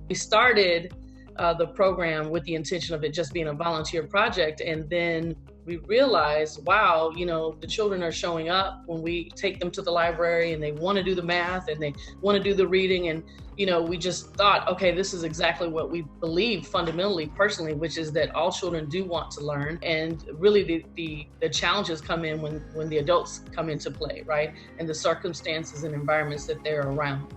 We started the program with the intention of it just being a volunteer project, and then we realized, wow, the children are showing up when we take them to the library, and they want to do the math and they want to do the reading. And we just thought, okay, this is exactly what we believe fundamentally, personally, which is that all children do want to learn. And really the challenges come in when the adults come into play, right? And the circumstances and environments that they're around.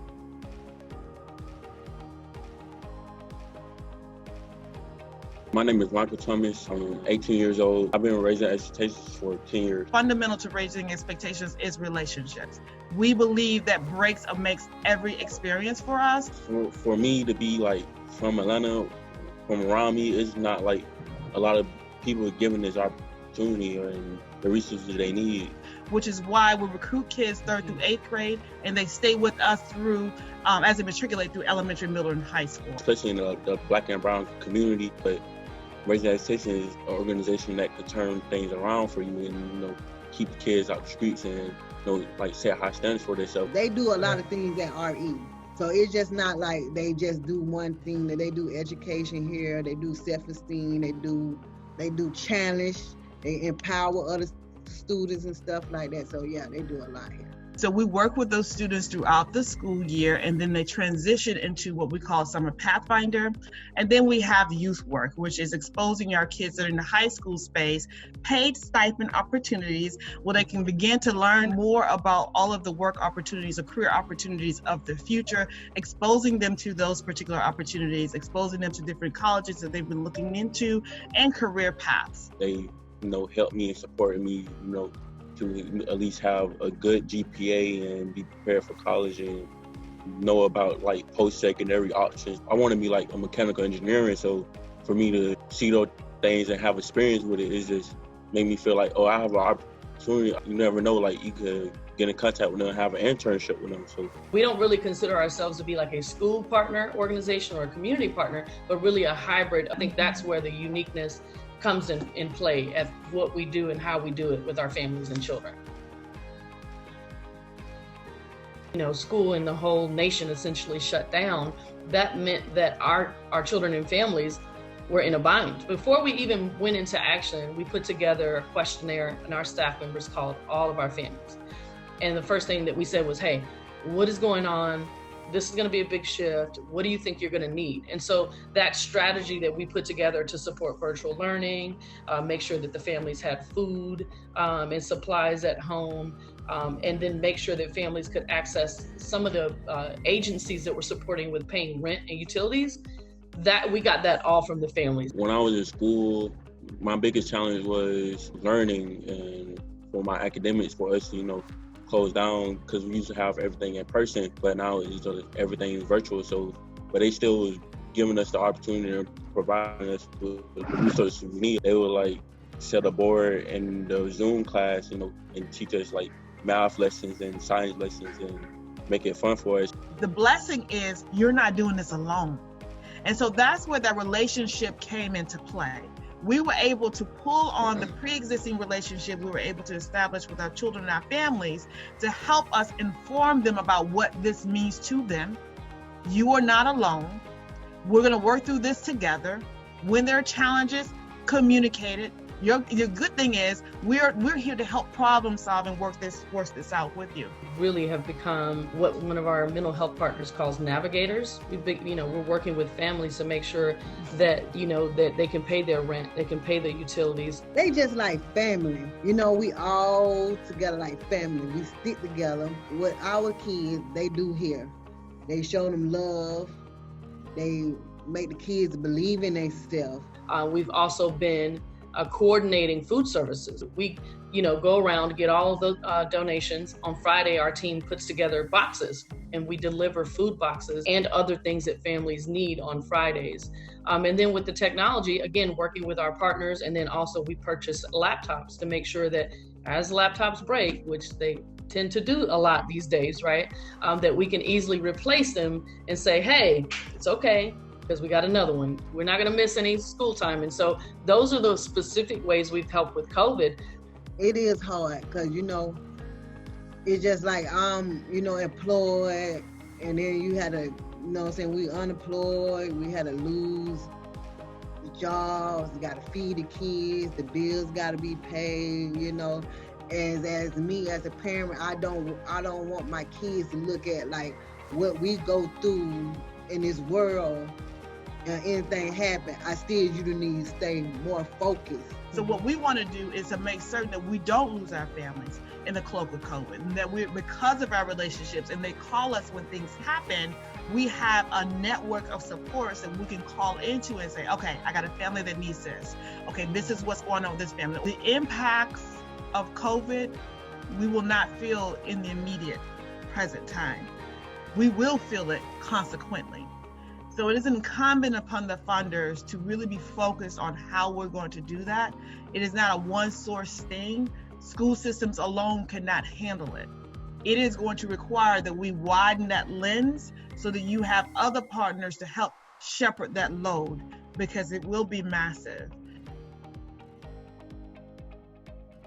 My name is Michael Thomas. I'm 18 years old. I've been raising expectations for 10 years. Fundamental to raising expectations is relationships. We believe that breaks or makes every experience for us. For me to be from Atlanta, from around me, it's not like a lot of people giving this opportunity and the resources they need. Which is why we recruit kids 3rd through 8th grade, and they stay with us through as they matriculate through elementary, middle, and high school. Especially in the Black and brown community, but Raising Expectations is an organization that could turn things around for you and keep the kids out the streets and set high standards for themselves. They do a lot of things at RE. So it's just not like they just do one thing. That they do education here, they do self-esteem, they do challenge, they empower other students and stuff like that. So yeah, they do a lot here. So we work with those students throughout the school year, and then they transition into what we call Summer Pathfinder. And then we have youth work, which is exposing our kids that are in the high school space, paid stipend opportunities where they can begin to learn more about all of the work opportunities or career opportunities of the future, exposing them to those particular opportunities, exposing them to different colleges that they've been looking into, and career paths. They, help me and support me, to at least have a good GPA and be prepared for college and know about post-secondary options. I want to be a mechanical engineering, so for me to see those things and have experience with it is just make me feel I have an opportunity. You never know, you could get in contact with them and have an internship with them. So we don't really consider ourselves to be a school partner organization or a community partner, but really a hybrid. I think that's where the uniqueness comes in play at what we do and how we do it with our families and children. School and the whole nation essentially shut down. That meant that our children and families were in a bind. Before we even went into action, we put together a questionnaire, and our staff members called all of our families. And the first thing that we said was, hey, what is going on? This is going to be a big shift. What do you think you're going to need? And so that strategy that we put together to support virtual learning, make sure that the families had food and supplies at home, and then make sure that families could access some of the agencies that were supporting with paying rent and utilities, that we got that all from the families. When I was in school, my biggest challenge was learning and for my academics, for us to, closed down because we used to have everything in person, but now everything is virtual. So, but they still was giving us the opportunity to provide us with the resources we need. They would set a board in the Zoom class, and teach us math lessons and science lessons and make it fun for us. The blessing is you're not doing this alone. And so that's where that relationship came into play. We were able to pull on the pre-existing relationship we were able to establish with our children and our families to help us inform them about what this means to them. You are not alone. We're going to work through this together. When there are challenges, communicate it. Your good thing is we're here to help problem solve and work this out with you. Really have become what one of our mental health partners calls navigators. We're working with families to make sure that that they can pay their rent, they can pay their utilities. They just like family. We all together like family. We stick together. What our kids they do here, they show them love. They make the kids believe in themselves. We've also been coordinating food services. We, go around, get all of the donations. On Friday, our team puts together boxes and we deliver food boxes and other things that families need on Fridays. And then with the technology, again, working with our partners, and then also we purchase laptops to make sure that as laptops break, which they tend to do a lot these days, right? That we can easily replace them and say, hey, it's okay, because we got another one. We're not going to miss any school time. And so those are those specific ways we've helped with COVID. It is hard because, it's just like, employed, and then you had to, you know what I'm saying, we unemployed, we had to lose the jobs, we got to feed the kids, the bills got to be paid, you know. As me as a parent, I don't want my kids to look at like what we go through in this world. And anything happen, I still you need to stay more focused. So what we want to do is to make certain that we don't lose our families in the cloak of COVID, and that we, because of our relationships, and they call us when things happen, we have a network of supports that we can call into and say, okay, I got a family that needs this. Okay, this is what's going on with this family. The impacts of COVID, we will not feel in the immediate present time. We will feel it consequently. So it is incumbent upon the funders to really be focused on how we're going to do that. It is not a one source thing. School systems alone cannot handle it. It is going to require that we widen that lens so that you have other partners to help shepherd that load, because it will be massive.